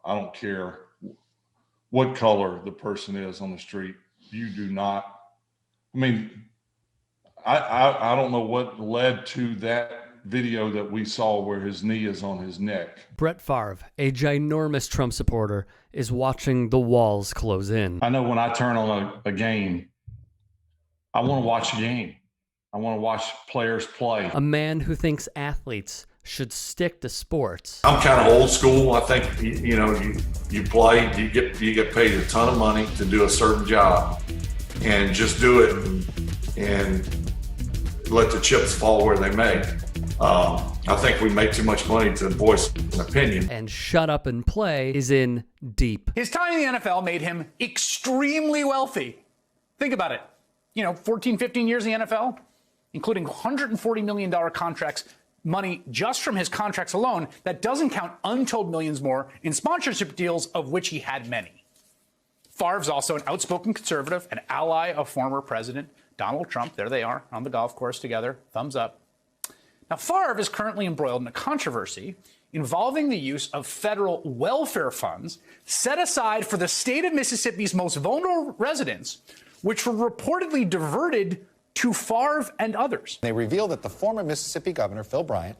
I don't care what color the person is on the street. You do not. I mean, I don't know what led to that video that we saw where his knee is on his neck. Brett Favre, a ginormous Trump supporter, is watching the walls close in. I know when I turn on a game, I want to watch a game. I want to watch players play. A man who thinks athletes should stick to sports. I'm kind of old school. I think you play, you get paid a ton of money to do a certain job, and just do it and let the chips fall where they may. I think we make too much money to voice an opinion. And shut up and play is in deep. His time in the NFL made him extremely wealthy. Think about it. 14, 15 years in the NFL, including $140 million contracts, money just from his contracts alone. That doesn't count untold millions more in sponsorship deals, of which he had many. Favre's also an outspoken conservative, an ally of former President Donald Trump. There they are on the golf course together. Thumbs up. Now, Favre is currently embroiled in a controversy involving the use of federal welfare funds set aside for the state of Mississippi's most vulnerable residents, which were reportedly diverted to Favre and others. They reveal that the former Mississippi governor, Phil Bryant,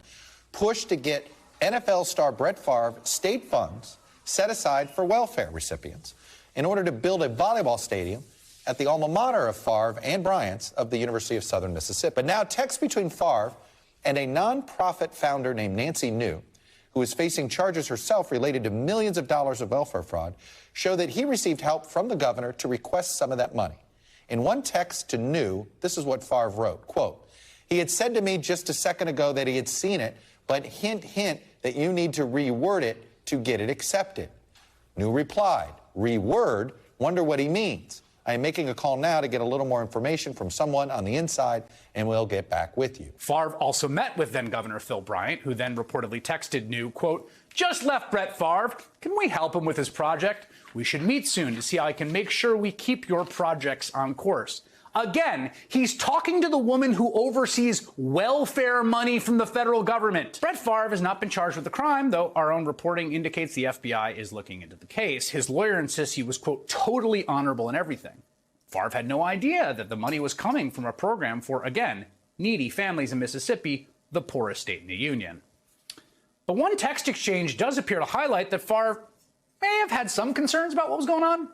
pushed to get NFL star Brett Favre state funds set aside for welfare recipients in order to build a volleyball stadium at the alma mater of Favre and Bryant's of the University of Southern Mississippi. But now texts between Favre and a nonprofit founder named Nancy New, who is facing charges herself related to millions of dollars of welfare fraud, show that he received help from the governor to request some of that money. In one text to New, this is what Favre wrote, quote, "He had said to me just a second ago that he had seen it, but hint, hint, that you need to reword it to get it accepted." New replied, "Reword? Wonder what he means. I am making a call now to get a little more information from someone on the inside, and we'll get back with you." Favre also met with then-Governor Phil Bryant, who then reportedly texted New, quote, "Just left Brett Favre. Can we help him with his project? We should meet soon to see how I can make sure we keep your projects on course." Again, he's talking to the woman who oversees welfare money from the federal government. Brett Favre has not been charged with the crime, though our own reporting indicates the FBI is looking into the case. His lawyer insists he was, quote, "totally honorable in everything." Favre had no idea that the money was coming from a program for, again, needy families in Mississippi, the poorest state in the union. But one text exchange does appear to highlight that Favre may have had some concerns about what was going on.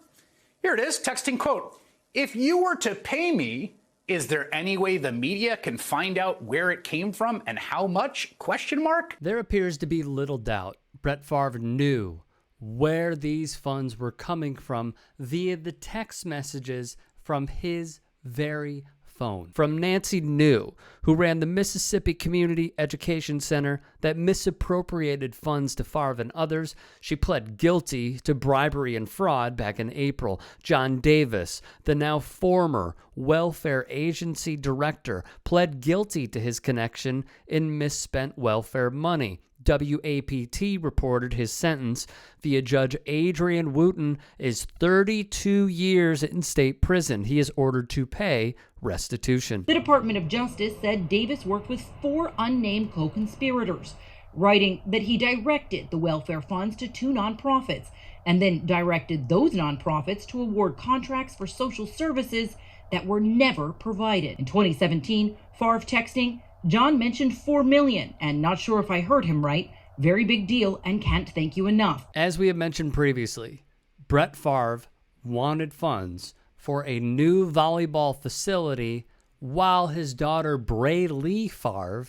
Here it is, texting, quote, "If you were to pay me, is there any way the media can find out where it came from and how much? Question mark." There appears to be little doubt Brett Favre knew where these funds were coming from via the text messages from his very phone. From Nancy New, who ran the Mississippi Community Education Center that misappropriated funds to Favre and others. She pled guilty to bribery and fraud back in April. John Davis, the now former welfare agency director, pled guilty to his connection in misspent welfare money. WAPT reported his sentence via Judge Adrian Wooten is 32 years in state prison. He is ordered to pay restitution. The Department of Justice said Davis worked with 4 unnamed co-conspirators, writing that he directed the welfare funds to 2 nonprofits and then directed those nonprofits to award contracts for social services that were never provided. In 2017, Favre texting, "John mentioned 4 million, and not sure if I heard him right. Very big deal and can't thank you enough." As we have mentioned previously, Brett Favre wanted funds for a new volleyball facility while his daughter Bray Lee Favre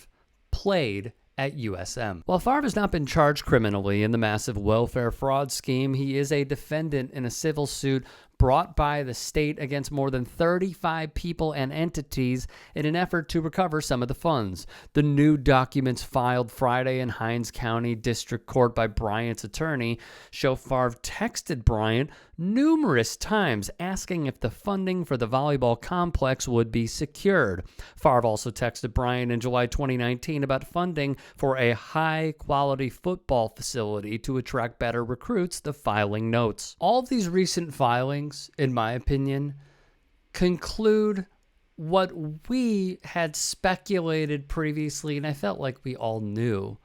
played at USM. While Favre has not been charged criminally in the massive welfare fraud scheme, he is a defendant in a civil suit brought by the state against more than 35 people and entities in an effort to recover some of the funds. The new documents filed Friday in Hinds County District Court by Bryant's attorney show Favre texted Bryant numerous times asking if the funding for the volleyball complex would be secured. Favre also texted Bryant in July 2019 about funding for a high-quality football facility to attract better recruits, the filing notes. All of these recent filings, in my opinion, conclude what we had speculated previously, and I felt like we all knew.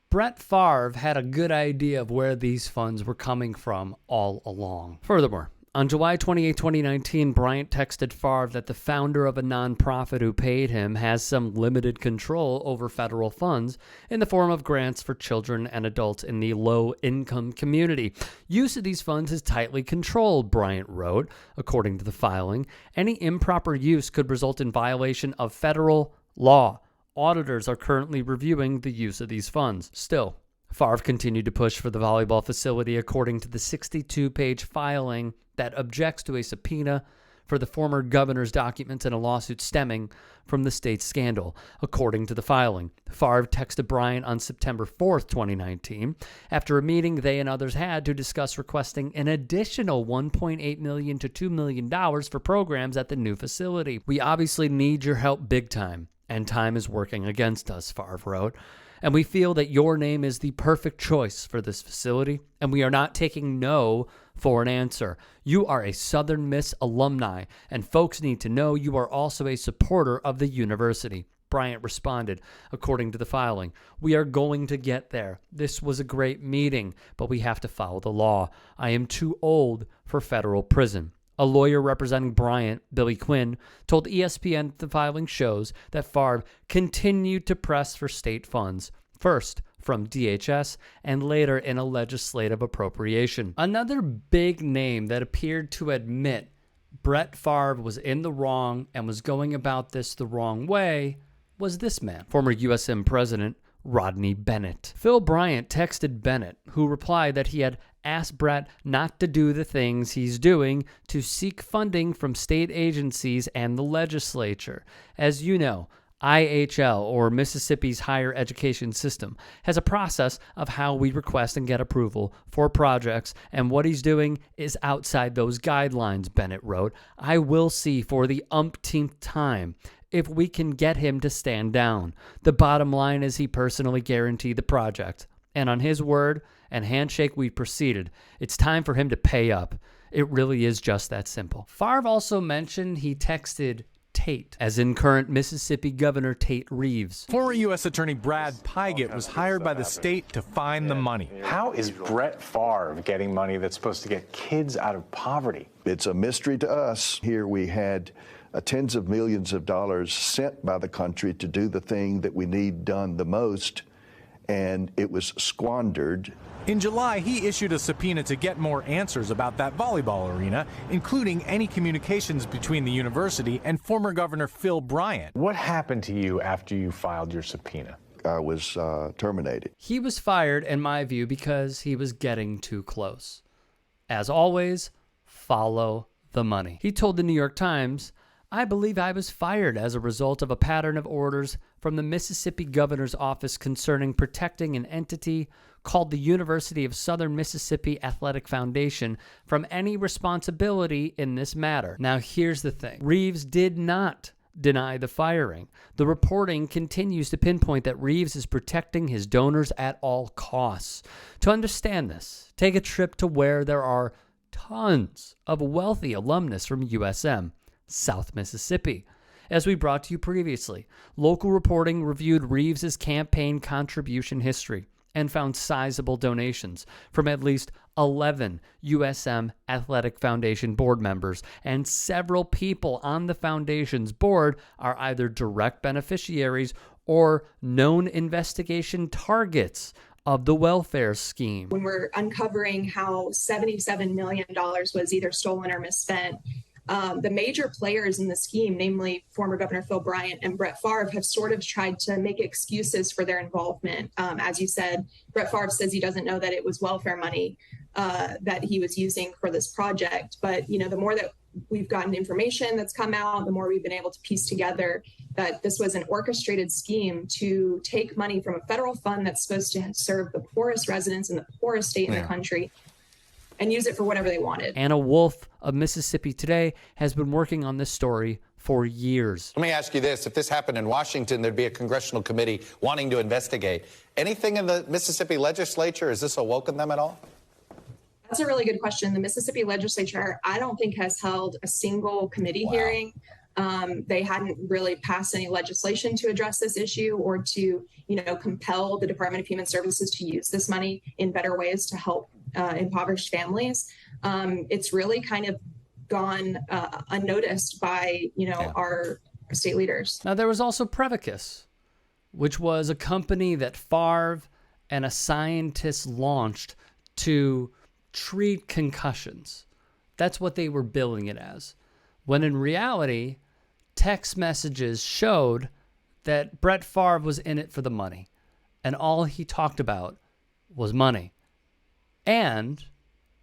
Brett Favre had a good idea of where these funds were coming from all along. Furthermore, on July 28, 2019, Bryant texted Favre that the founder of a nonprofit who paid him has some limited control over federal funds in the form of grants for children and adults in the low-income community. Use of these funds is tightly controlled, Bryant wrote, according to the filing. Any improper use could result in violation of federal law. Auditors are currently reviewing the use of these funds. Still, Favre continued to push for the volleyball facility according to the 62-page filing that objects to a subpoena for the former governor's documents in a lawsuit stemming from the state's scandal. According to the filing, Favre texted Bryant on September 4th, 2019, after a meeting they and others had to discuss requesting an additional $1.8 million to $2 million for programs at the new facility. We obviously need your help big time, and time is working against us, Favre wrote. And we feel that your name is the perfect choice for this facility, and we are not taking no for an answer. You are a Southern Miss alumni, and folks need to know you are also a supporter of the university. Bryant responded, according to the filing, "We are going to get there. This was a great meeting, but we have to follow the law. I am too old for federal prison." A lawyer representing Bryant, Billy Quinn, told ESPN the filing shows that Favre continued to press for state funds, first from DHS and later in a legislative appropriation. Another big name that appeared to admit Brett Favre was in the wrong and was going about this the wrong way was this man, former USM President Rodney Bennett. Phil Bryant texted Bennett, who replied that he had asked Brett not to do the things he's doing to seek funding from state agencies and the legislature. As you know, IHL, or Mississippi's higher education system, has a process of how we request and get approval for projects, and what he's doing is outside those guidelines, Bennett wrote. I will see for the umpteenth time if we can get him to stand down. The bottom line is he personally guaranteed the project, and on his word and handshake we proceeded. It's time for him to pay up. It really is just that simple. Favre also mentioned he texted Tate, as in current Mississippi Governor Tate Reeves. Former U.S. Attorney Brad Pygott was hired by the state to find the money. How is Brett Favre getting money that's supposed to get kids out of poverty? It's a mystery to us. Here we had tens of millions of dollars sent by the country to do the thing that we need done the most, and it was squandered. In July, he issued a subpoena to get more answers about that volleyball arena, including any communications between the university and former Governor Phil Bryant. What happened to you after you filed your subpoena? I was terminated. He was fired, in my view, because he was getting too close. As always, follow the money. He told the New York Times, I believe I was fired as a result of a pattern of orders from the Mississippi Governor's Office concerning protecting an entity called the University of Southern Mississippi Athletic Foundation from any responsibility in this matter. Now, here's the thing. Reeves did not deny the firing. The reporting continues to pinpoint that Reeves is protecting his donors at all costs. To understand this, take a trip to where there are tons of wealthy alumnus from USM, South Mississippi. As we brought to you previously, local reporting reviewed Reeves's campaign contribution history and found sizable donations from at least 11 USM Athletic Foundation board members, and several people on the foundation's board are either direct beneficiaries or known investigation targets of the welfare scheme. When we're uncovering how $77 million was either stolen or misspent, the major players in the scheme, namely former Governor Phil Bryant and Brett Favre, have sort of tried to make excuses for their involvement. As you said, Brett Favre says he doesn't know that it was welfare money that he was using for this project. But, you know, the more that we've gotten information that's come out, the more we've been able to piece together that this was an orchestrated scheme to take money from a federal fund that's supposed to serve the poorest residents in the poorest state in the country and use it for whatever they wanted. Anna Wolf of Mississippi Today has been working on this story for years. Let me ask you this. If this happened in Washington, there'd be a congressional committee wanting to investigate. Anything in the Mississippi legislature, has this awoken them at all? That's a really good question. The Mississippi legislature, I don't think, has held a single committee hearing They hadn't really passed any legislation to address this issue or to, compel the Department of Human Services to use this money in better ways to help impoverished families. It's really kind of gone unnoticed by, our state leaders. Now, there was also Prevacus, which was a company that Favre and a scientist launched to treat concussions. That's what they were billing it as. When in reality, text messages showed that Brett Favre was in it for the money, and all he talked about was money. And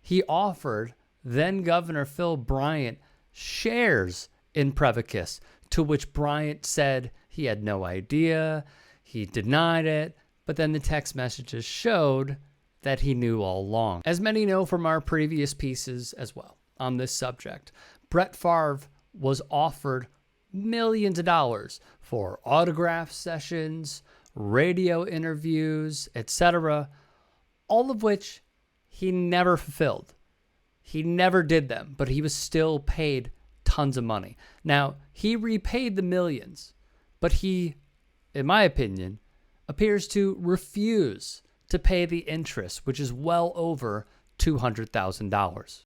he offered then Governor Phil Bryant shares in Prevacus, to which Bryant said he had no idea, he denied it, but then the text messages showed that he knew all along. As many know from our previous pieces as well on this subject, Brett Favre was offered millions of dollars for autograph sessions, radio interviews, etc., all of which he never fulfilled. He never did them, but he was still paid tons of money. Now, he repaid the millions, but he, in my opinion, appears to refuse to pay the interest, which is well over $200,000.